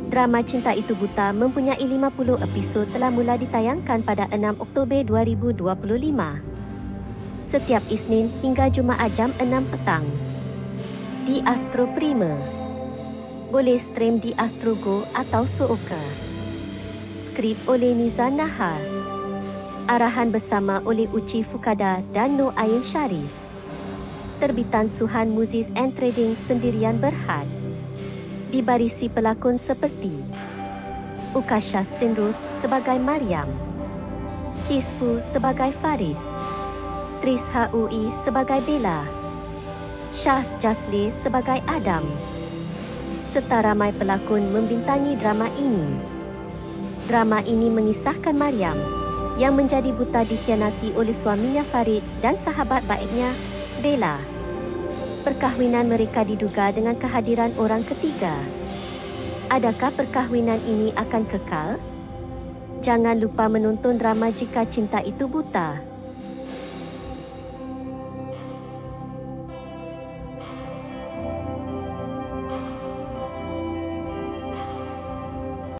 Drama Cinta Itu Buta mempunyai 50 episod telah mula ditayangkan pada 6 Oktober 2025. Setiap Isnin hingga Jumaat jam 6 petang. Di Astro Prima. Boleh stream di Astro Go atau Sooka. Skrip oleh Nizam Nahar. Arahan bersama oleh Uci Fukada dan Noor Ain Sharif. Terbitan Suhan Muziz and Trading Sendirian Berhad. Dibarisi pelakon seperti Ukasha Sinrus sebagai Mariam, Kisfu sebagai Farid, Tris Hui sebagai Bella, Syahs Jasli sebagai Adam, serta ramai pelakon membintangi drama ini. Drama ini mengisahkan Mariam yang menjadi buta dikhianati oleh suaminya Farid dan sahabat baiknya Bella. Perkahwinan mereka diduga dengan kehadiran orang ketiga. Adakah perkahwinan ini akan kekal? Jangan lupa menonton drama Jika Cinta Itu Buta.